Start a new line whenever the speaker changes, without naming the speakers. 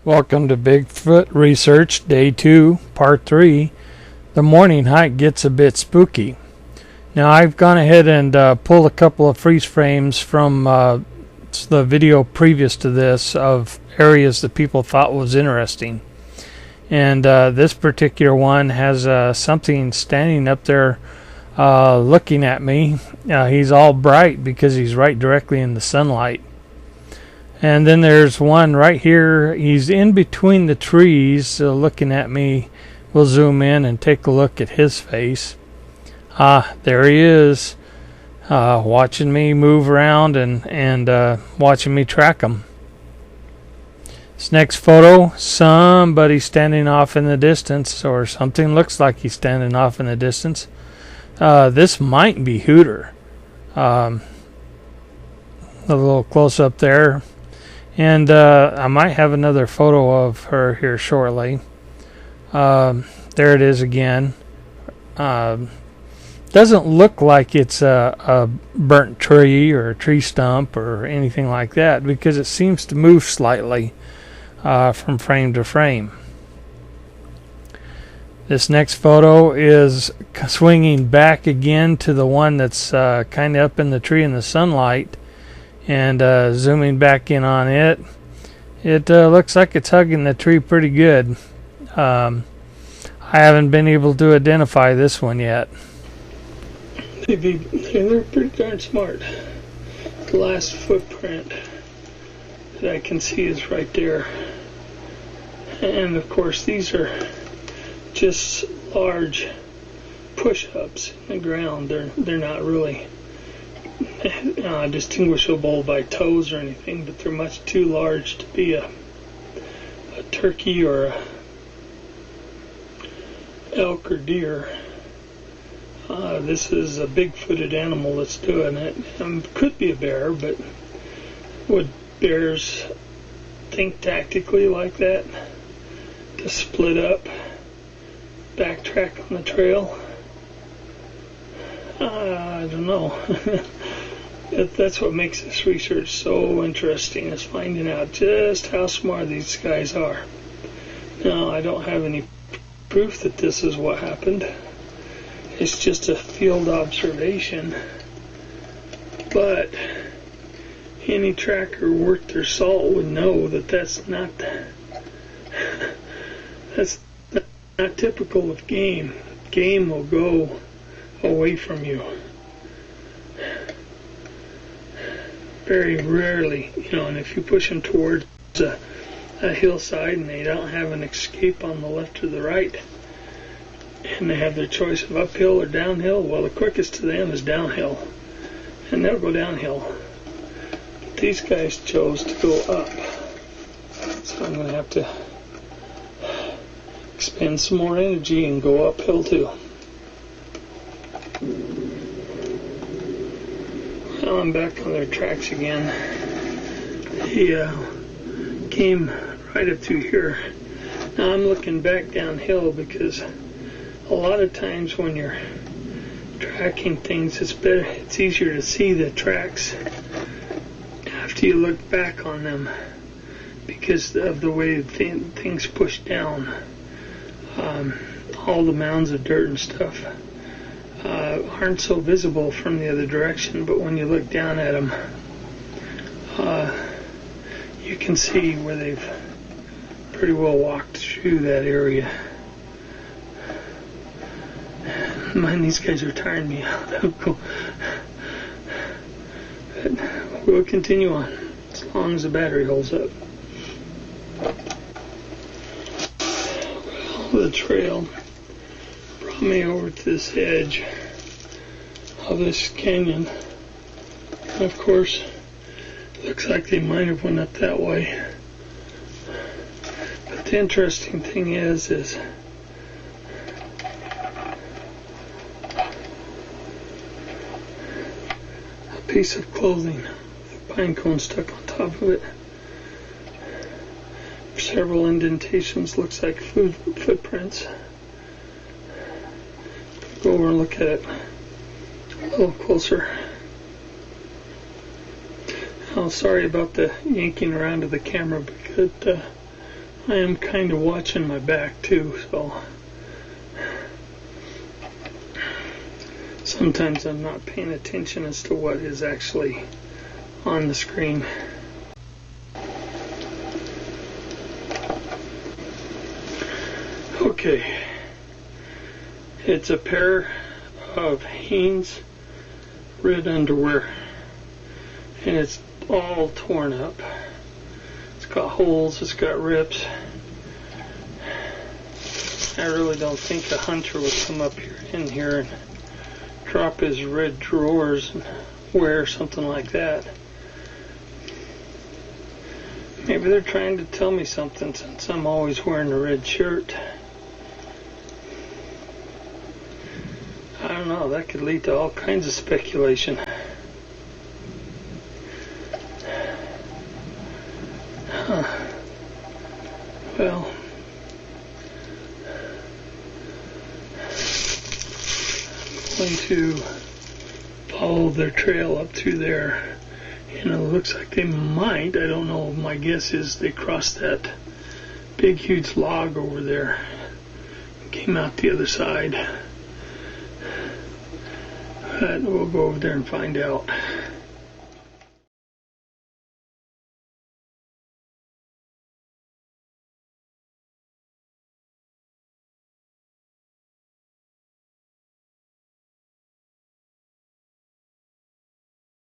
Welcome to Bigfoot Research Day 2, Part 3. The morning hike gets a bit spooky. Now I've gone ahead and pulled a couple of freeze frames from the video previous to this of areas that people thought was interesting. And this particular one has something standing up there looking at me. He's all bright because he's right directly in the sunlight. And then there's one right here. He's in between the trees looking at me. We'll zoom in and take a look at his face. There he is, watching me move around and watching me track him. This next photo, somebody standing off in the distance, or something looks like he's standing off in the distance. This might be Hooter. A little close up there. And I might have another photo of her here shortly. There it is again. Doesn't look like it's a burnt tree or a tree stump or anything like that, because it seems to move slightly from frame to frame. This next photo is swinging back again to the one that's kind of up in the tree in the sunlight. And zooming back in on it, it looks like it's hugging the tree pretty good. I haven't been able to identify this one yet.
They're pretty darn smart. The last footprint that I can see is right there. And of course these are just large push-ups in the ground. They're not really distinguishable by toes or anything, but they're much too large to be a turkey or a elk or deer. This is a big-footed animal that's doing it. Could be a bear, but would bears think tactically like that? To split up, backtrack on the trail? I don't know. That's what makes this research so interesting, is finding out just how smart these guys are. Now, I don't have any proof that this is what happened. It's just a field observation. But any tracker worth their salt would know that that's not typical of game. Game will go away from you. Very rarely, and if you push them towards a hillside and they don't have an escape on the left or the right, and they have their choice of uphill or downhill, well, the quickest to them is downhill, and they'll go downhill. But these guys chose to go up, so I'm going to have to expend some more energy and go uphill too. Well, I'm back on their tracks again. He came right up through here. Now I'm looking back downhill because a lot of times when you're tracking things, it's easier to see the tracks after you look back on them because of the way things push down. All the mounds of dirt and stuff aren't so visible from the other direction, but when you look down at them, you can see where they've pretty well walked through that area. Man, these guys are tiring me out. But we'll continue on as long as the battery holds up. Well, the trail brought me over to this edge of this canyon. And of course, it looks like they might have went up that way. But the interesting thing is a piece of clothing with a pine cone stuck on top of it. Several indentations, looks like footprints. Go over and look at it a little closer. Oh, sorry about the yanking around of the camera, but I am kind of watching my back too, so sometimes I'm not paying attention as to what is actually on the screen. Okay, it's a pair of Hanes red underwear, and it's all torn up. It's got holes, it's got rips. I really don't think a hunter would come up here in here and drop his red drawers and wear something like that. Maybe they're trying to tell me something since I'm always wearing a red shirt. I don't know, that could lead to all kinds of speculation. Well, I'm going to follow their trail up through there. And it looks like they might, I don't know, my guess is they crossed that big huge log over there and came out the other side. But we'll go over there and find out.